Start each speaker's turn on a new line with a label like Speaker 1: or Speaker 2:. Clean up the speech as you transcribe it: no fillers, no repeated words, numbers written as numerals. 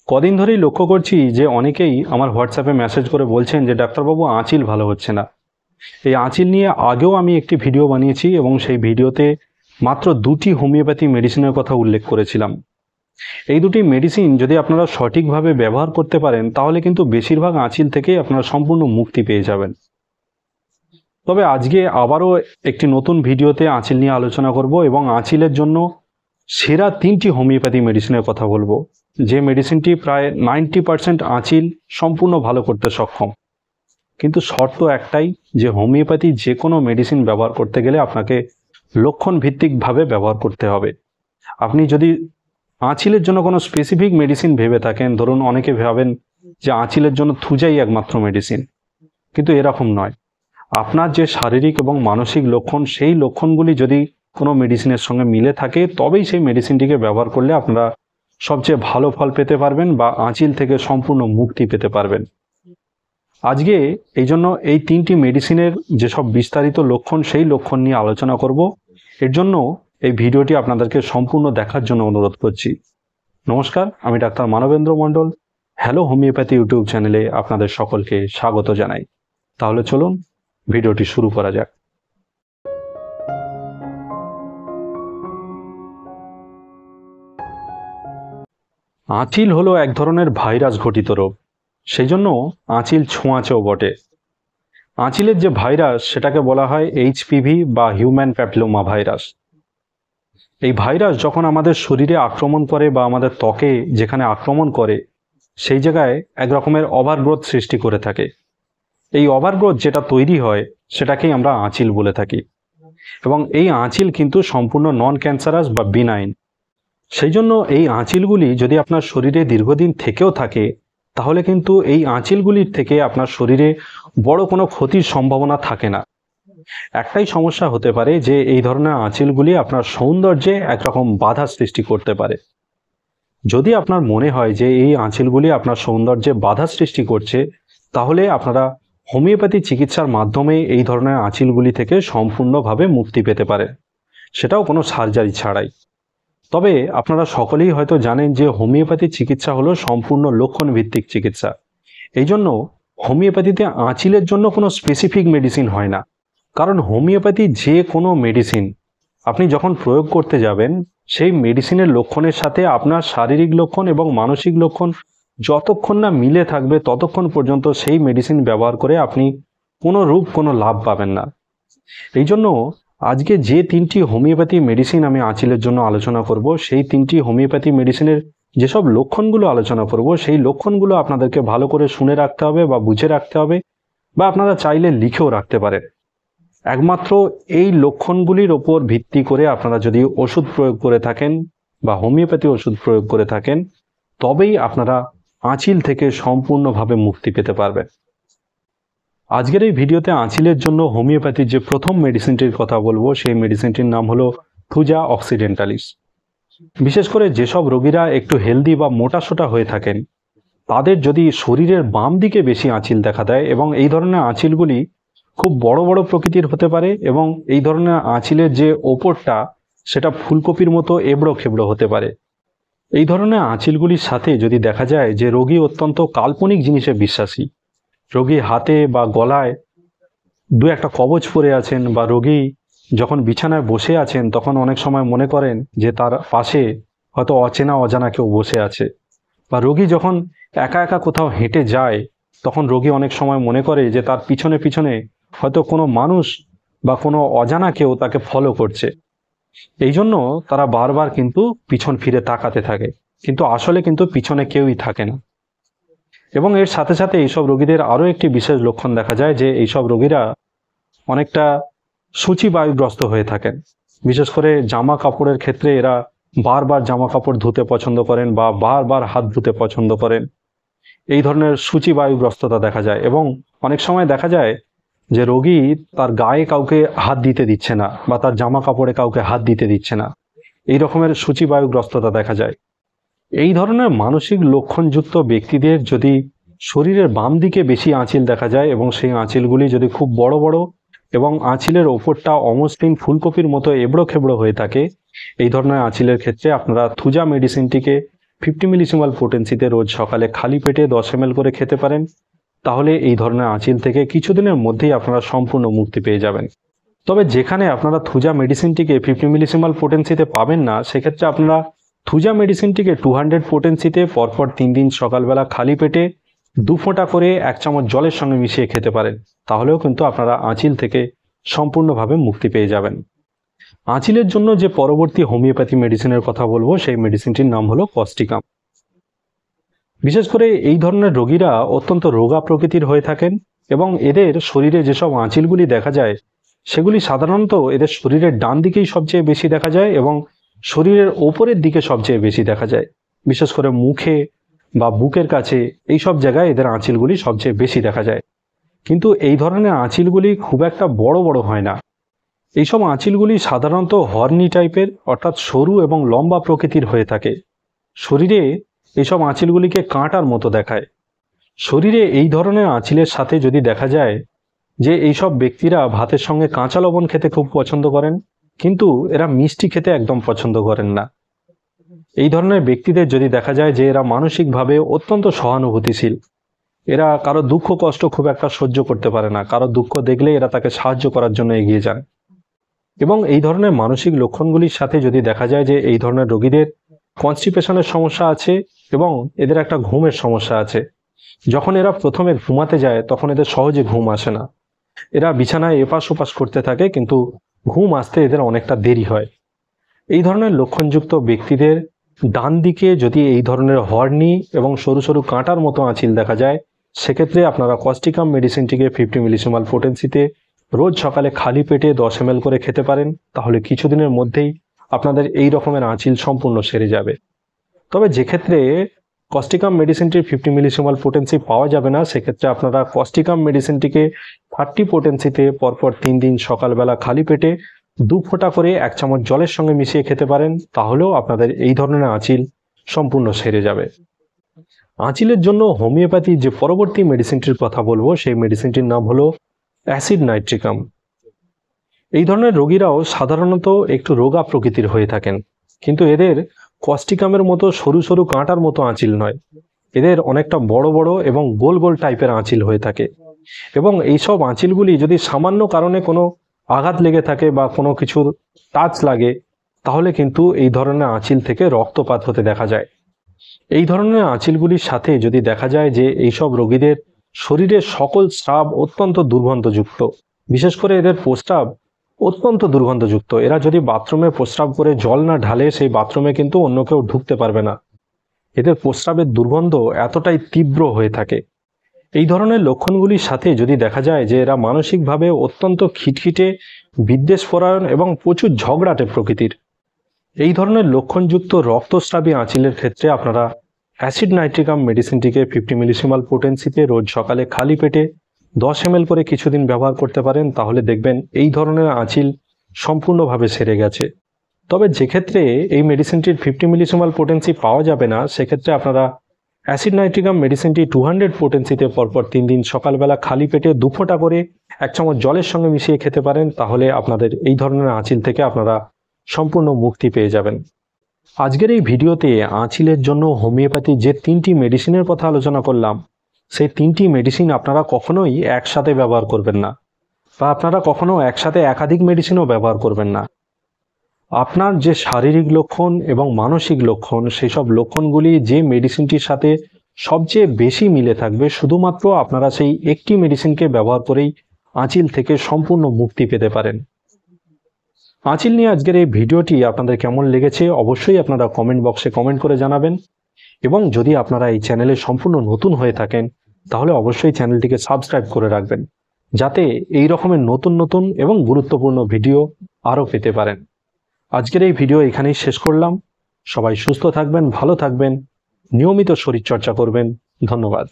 Speaker 1: কদিন ধরেই লক্ষ্য করছি যে অনেকেই আমার হোয়াটসঅ্যাপে মেসেজ করে বলছেন যে ডাক্তারবাবু আঁচিল ভালো হচ্ছে না। এই আঁচিল নিয়ে আগেও আমি একটি ভিডিও বানিয়েছি এবং সেই ভিডিওতে মাত্র দুটি হোমিওপ্যাথি মেডিসিনের কথা উল্লেখ করেছিলাম। এই দুটি মেডিসিন যদি আপনারা সঠিকভাবে ব্যবহার করতে পারেন তাহলে কিন্তু বেশিরভাগ আঁচিল থেকেই আপনারা সম্পূর্ণ মুক্তি পেয়ে যাবেন। তবে আজকে আবারও একটি নতুন ভিডিওতে আঁচিল নিয়ে আলোচনা করব এবং আঁচিলের জন্য সেরা 3টি হোমিওপ্যাথি মেডিসিনের কথা বলবো, যে মেডিসিনটি প্রায় 90% আঁচিল সম্পূর্ণ ভালো করতে সক্ষম। কিন্তু শর্ত একটাই, যে হোমিওপ্যাথি যে কোনো মেডিসিন ব্যবহার করতে গেলে আপনাকে লক্ষণ ভিত্তিকভাবে ব্যবহার করতে হবে। আপনি যদি আঁচিলের জন্য কোনো স্পেসিফিক মেডিসিন ভেবে থাকেন, ধরুন অনেকে ভাবেন যে আঁচিলের জন্য থুজাই একমাত্র মেডিসিন, কিন্তু এরকম নয়। আপনার যে শারীরিক এবং মানসিক লক্ষণ, সেই লক্ষণগুলি যদি কোনো মেডিসিনের সঙ্গে মিলে থাকে তবেই সেই মেডিসিনটিকে ব্যবহার করলে আপনারা সবচেয়ে ভালো ফল পেতে পারবেন বা আঁচিল থেকে সম্পূর্ণ মুক্তি পেতে পারবেন। আজকে এই জন্য এই 3টি মেডিসিনের যেসব বিস্তারিত লক্ষণ, সেই লক্ষণ নিয়ে আলোচনা করব। এর জন্য এই ভিডিওটি আপনাদেরকে সম্পূর্ণ দেখার জন্য অনুরোধ করছি। নমস্কার, আমি ডাক্তার মানবেন্দ্র মণ্ডল। হ্যালো হোমিওপ্যাথি ইউটিউব চ্যানেলে আপনাদের সকলকে স্বাগত জানাই। তাহলে চলুন ভিডিওটি শুরু করা যাক। আঁচিল হলো এক ধরনের ভাইরাস ঘটিত রোগ, সেই জন্য আঁচিল ছোঁয়াচেও বটে। আঁচিলের যে ভাইরাস সেটাকে বলা হয় এইচপিভি বা হিউম্যান প্যাপিলোমা ভাইরাস। এই ভাইরাস যখন আমাদের শরীরে আক্রমণ করে বা আমাদের ত্বকে যেখানে আক্রমণ করে সেই জায়গায় এক রকমের ওভারগ্রোথ সৃষ্টি করে থাকে। এই ওভারগ্রোথ যেটা তৈরি হয় সেটাকেই আমরা আঁচিল বলে থাকি, এবং এই আঁচিল কিন্তু সম্পূর্ণ নন ক্যান্সারাস বা বিনাইন। সেই জন্য এই আঁচিলগুলি যদি আপনার শরীরে দীর্ঘদিন থেকেও থাকে তাহলে কিন্তু এই আঁচিলগুলির থেকে আপনার শরীরে বড় কোনো ক্ষতির সম্ভাবনা থাকে না। একটাই সমস্যা হতে পারে যে এই ধরনের আঁচিলগুলি আপনার সৌন্দর্যে একরকম বাধা সৃষ্টি করতে পারে। যদি আপনার মনে হয় যে এই আঁচিলগুলি আপনার সৌন্দর্যে বাধা সৃষ্টি করছে, তাহলে আপনারা হোমিওপ্যাথি চিকিৎসার মাধ্যমে এই ধরনের আঁচিলগুলি থেকে সম্পূর্ণভাবে মুক্তি পেতে পারেন, সেটাও কোনো সার্জারি ছাড়াই। তবে আপনারা সকলেই হয়তো জানেন যে হোমিওপ্যাথি চিকিৎসা হলো সম্পূর্ণ লক্ষণ ভিত্তিক চিকিৎসা। এই জন্য হোমিওপ্যাথিতে আঁচিলের জন্য কোনো স্পেসিফিক মেডিসিন হয় না, কারণ হোমিওপ্যাথি যে কোনো মেডিসিন আপনি যখন প্রয়োগ করতে যাবেন সেই মেডিসিনের লক্ষণের সাথে আপনার শারীরিক লক্ষণ এবং মানসিক লক্ষণ যতক্ষণ না মিলে থাকবে ততক্ষণ পর্যন্ত সেই মেডিসিন ব্যবহার করে আপনি কোনো লাভ পাবেন না। এই জন্য আজকে যে 3টি হোমিওপ্যাথি মেডিসিন আমি আঁচিলের জন্য আলোচনা করব, সেই 3টি হোমিওপ্যাথি মেডিসিনের যেসব লক্ষণগুলো আলোচনা করব সেই লক্ষণগুলো আপনাদেরকে ভালো করে শুনে রাখতে হবে বা বুঝে রাখতে হবে, বা আপনারা চাইলে লিখেও রাখতে পারেন। একমাত্র এই লক্ষণগুলির ওপর ভিত্তি করে আপনারা যদি ওষুধ প্রয়োগ করে থাকেন বা হোমিওপ্যাথি ওষুধ প্রয়োগ করে থাকেন তবেই আপনারা আঁচিল থেকে সম্পূর্ণভাবে মুক্তি পেতে পারবেন। আজকের এই ভিডিওতে আঁচিলের জন্য হোমিওপ্যাথির যে প্রথম মেডিসিনটির কথা বলবো সেই মেডিসিনটির নাম হলো থুজা অক্সিডেন্টালিস। বিশেষ করে যেসব রোগীরা একটু হেলদি বা মোটাসোটা হয়ে থাকেন তাদের যদি শরীরের বাম দিকে বেশি আঁচিল দেখা দেয়, এবং এই ধরনের আঁচিলগুলি খুব বড় বড় প্রকৃতির হতে পারে, এবং এই ধরনের আঁচিলের যে ওপরটা সেটা ফুলকপির মতো এবড়ো খেবড়ো হতে পারে, এই ধরনের আঁচিলগুলির সাথে যদি দেখা যায় যে রোগী অত্যন্ত কাল্পনিক জিনিসে বিশ্বাসী, রোগী হাতে বা গলায় দু একটা কবচ পরে আছেন, বা রোগী যখন বিছানায় বসে আছেন তখন অনেক সময় মনে করেন যে তার পাশে হয়তো অচেনা অজানা কেউ বসে আছে, বা রোগী যখন একা একা কোথাও হেঁটে যায় তখন রোগী অনেক সময় মনে করে যে তার পিছনে পিছনে হয়তো কোনো মানুষ বা কোনো অজানা কেউ তাকে ফলো করছে। এই জন্য তারা বারবার কিন্তু পিছন ফিরে তাকাতে থাকে, কিন্তু আসলে কিন্তু পিছনে কেউই থাকে না। এবং এর সাথে সাথে এইসব রোগীদের আরও একটি বিশেষ লক্ষণ দেখা যায় যে এইসব রোগীরা অনেকটা সূচিবায়ুগ্রস্ত হয়ে থাকেন। বিশেষ করে জামা কাপড়ের ক্ষেত্রে এরা বারবার জামা কাপড় ধুতে পছন্দ করেন বা বারবার হাত ধুতে পছন্দ করেন। এই ধরনের সূচিবায়ুগ্রস্ততা দেখা যায়, এবং অনেক সময় দেখা যায় যে রোগী তার গায়ে কাউকে হাত দিতে দিচ্ছে না বা তার জামা কাপড়ে কাউকে হাত দিতে দিচ্ছে না, এই রকমের সূচিবায়ুগ্রস্ততা দেখা যায়। এই ধরনের মানসিক লক্ষণযুক্ত ব্যক্তিদের যদি শরীরের বাম দিকে বেশি আঁচিল দেখা যায় এবং সেই আঁচিলগুলি যদি খুব বড় বড় এবং আঁচিলের ওপরটা অমসৃণ ফুলকপির মতো এবড়ো খেবড়ো হয়ে থাকে, এই ধরনের আঁচিলের ক্ষেত্রে আপনারা থুজা মেডিসিনটিকে 50 মিলিসিমাল পোটেন্সিতে রোজ সকালে খালি পেটে 10 ml করে খেতে পারেন, তাহলে এই ধরনের আঁচিল থেকে কিছুদিনের মধ্যেই আপনারা সম্পূর্ণ মুক্তি পেয়ে যাবেন। তবে যেখানে আপনারা থুজা মেডিসিনটিকে 50 মিলিসিমাল পোটেন্সিতে পাবেন না, সেক্ষেত্রে আপনারা থুজা মেডিসিনটিকে 200 পোটেন্সিতে পরপর 3 দিন সকালবেলা খালি পেটে 2 ফোঁটা করে 1 চামচ জলের সঙ্গে মিশিয়ে খেতে পারেন, তাহলেও কিন্তু আপনারা আঁচিল থেকে সম্পূর্ণভাবে মুক্তি পেয়ে যাবেন। আঁচিলের জন্য যে পরবর্তী হোমিওপ্যাথি মেডিসিনের কথা বলবো, সেই মেডিসিনটির নাম হলো কস্টিকাম। বিশেষ করে এই ধরনের রোগীরা অত্যন্ত রোগা প্রকৃতির হয়ে থাকেন এবং এদের শরীরে যেসব আঁচিলগুলি দেখা যায় সেগুলি সাধারণত এদের শরীরের ডান দিকেই সবচেয়ে বেশি দেখা যায় এবং শরীরের ওপরের দিকে সবচেয়ে বেশি দেখা যায়। বিশেষ করে মুখে বা বুকের কাছে এই সব জায়গায় এদের আঁচিলগুলি সবচেয়ে বেশি দেখা যায়। কিন্তু এই ধরনের আঁচিলগুলি খুব একটা বড় বড় হয় না। এইসব আঁচিলগুলি সাধারণত হর্নি টাইপের, অর্থাৎ সরু এবং লম্বা প্রকৃতির হয়ে থাকে। শরীরে এইসব আঁচিলগুলিকে কাঁটার মতো দেখায়। শরীরে এই ধরনের আঁচিলের সাথে যদি দেখা যায় যে এইসব ব্যক্তিরা ভাতের সঙ্গে কাঁচা লবণ খেতে খুব পছন্দ করেন, কিন্তু এরা মিষ্টি খেতে একদম পছন্দ করেন না। এই ধরনের ব্যক্তিদের যদি দেখা যায় যে এরা মানসিকভাবে অত্যন্ত সহানুভূতিশীল, এরা কারো দুঃখ কষ্ট খুব একটা সহ্য করতে পারে না, কারো দুঃখ দেখলে এরা তাকে সাহায্য করার জন্য এগিয়ে যান। এবং এই ধরনের মানসিক লক্ষণগুলির সাথে যদি দেখা যায় যে এই ধরনের রোগীদের কনস্টিপেশনের সমস্যা আছে এবং এদের একটা ঘুমের সমস্যা আছে। যখন এরা প্রথমে ঘুমাতে যায় তখন এদের সহজে ঘুম আসে না, এরা বিছানায় এপাশ ওপাশ করতে থাকে, কিন্তু ঘুম আসতে এদের অনেকটা দেরি হয়। এই ধরনের লক্ষণযুক্ত ব্যক্তিদের ডান দিকে যদি এই ধরনের হর্নি এবং সরু সরু কাঁটার মতো আঁচিল দেখা যায়, সেক্ষেত্রে আপনারা কস্টিকাম মেডিসিনটিকে 50 মিলিসিমাল পোটেন্সিতে রোজ সকালে খালি পেটে 10 ml করে খেতে পারেন, তাহলে কিছুদিনের মধ্যেই আপনাদের এই রকমের আঁচিল সম্পূর্ণ সেরে যাবে। তবে যেক্ষেত্রে কস্টিকাম মেডিসিনটির 50 মিলিসিমাল পোটেন্সি পাওয়া যাবে না, সেক্ষেত্রে আপনারা কস্টিকাম মেডিসিনটিকে 30 পোটেন্সিতে পরপর 3 দিন সকালবেলা খালি পেটে 2 ফোঁটা করে 1 চামচ জলের সঙ্গে মিশিয়ে খেতে পারেন, তাহলেও আপনাদের এই ধরনের আঁচিল সম্পূর্ণ সেরে যাবে। আঁচিলের জন্য হোমিওপ্যাথি যে পরবর্তী মেডিসিনটির কথা বলবো, সেই মেডিসিনটির নাম হলো অ্যাসিড নাইট্রিকাম। এই ধরনের রোগীরাও সাধারণত একটু রোগা প্রকৃতির হয়ে থাকেন, কিন্তু এদের কস্টিকামের মতো সরু সরু কাঁটার মতো আঁচিল নয়, এদের অনেকটা বড় বড় এবং গোল গোল টাইপের আঁচিল হয়ে থাকে। এবং এইসব আঁচিলগুলি যদি সামান্য কারণে কোনো আঘাত লেগে থাকে বা কোনো কিছুর টাচ লাগে, তাহলে কিন্তু এই ধরনের আঁচিল থেকে রক্তপাত হতে দেখা যায়। এই ধরনের আঁচিলগুলির সাথে যদি দেখা যায় যে এইসব রোগীদের শরীরের সকল স্রাব অত্যন্ত দুর্গন্ধযুক্ত, বিশেষ করে এদের প্রস্রাব অত্যন্ত দুর্গন্ধযুক্ত, এরা যদি বাথরুমে প্রস্রাব করে জল না ঢালে সেই বাথরুমে কিন্তু অন্য কেউ ঢুকতে পারবে না, এদের প্রস্রাবের দুর্গন্ধ এতটাই তীব্র হয়ে থাকে। এই ধরনের লক্ষণগুলির সাথে যদি দেখা যায় যে এরা মানসিকভাবে অত্যন্ত খিটখিটে, বিদ্বেষপরায়ণ এবং প্রচুর ঝগড়াটে প্রকৃতির, এই ধরনের লক্ষণযুক্ত রক্তস্রাবী আঁচিলের ক্ষেত্রে আপনারা অ্যাসিড নাইট্রিকাম মেডিসিনটিকে 50 মিলিসিমাল পোটেন্সিতে রোজ সকালে খালি পেটে 10 ml করে কিছুদিন ব্যবহার করতে পারেন, তাহলে দেখবেন এই ধরনের আঁচিল সম্পূর্ণভাবে সেরে গেছে। তবে যেক্ষেত্রে এই মেডিসিনটির 50 মিলিসিমাল পোটেন্সি পাওয়া যাবে না, সেক্ষেত্রে আপনারা অ্যাসিড নাইট্রিকাম মেডিসিনটি 200 পোটেন্সিতে পরপর 3 দিন সকালবেলা খালি পেটে 2 ফোঁটা করে 1 চামচ জলের সঙ্গে মিশিয়ে খেতে পারেন, তাহলে আপনাদের এই ধরনের আঁচিল থেকে আপনারা সম্পূর্ণ মুক্তি পেয়ে যাবেন। আজকের এই ভিডিওতে আঁচিলের জন্য হোমিওপ্যাথি যে 3টি মেডিসিনের কথা আলোচনা করলাম, সেই 3টি মেডিসিন আপনারা কখনোই একসাথে ব্যবহার করবেন না, বা আপনারা কখনো একসাথে একাধিক মেডিসিনও ব্যবহার করবেন না। আপনার যে শারীরিক লক্ষণ এবং মানসিক লক্ষণ, সেই সব লক্ষণগুলি যে মেডিসিনটির সাথে সবচেয়ে বেশি মিলে থাকবে, শুধুমাত্র আপনারা সেই একটি মেডিসিনকে ব্যবহার করেই আঁচিল থেকে সম্পূর্ণ মুক্তি পেতে পারেন। আঁচিল নিয়ে আজকের এই ভিডিওটি আপনাদের কেমন লেগেছে অবশ্যই আপনারা কমেন্ট বক্সে কমেন্ট করে জানাবেন, এবং যদি আপনারা এই চ্যানেলে সম্পূর্ণ নতুন হয়ে থাকেন তাহলে অবশ্যই চ্যানেলটিকে সাবস্ক্রাইব করে রাখবেন, যাতে এই রকমের নতুন নতুন এবং গুরুত্বপূর্ণ ভিডিও আরও পেতে পারেন। আজকের এই ভিডিও এখানেই শেষ করলাম। সবাই সুস্থ থাকবেন, ভালো থাকবেন, নিয়মিত শরীরচর্চা করবেন। ধন্যবাদ।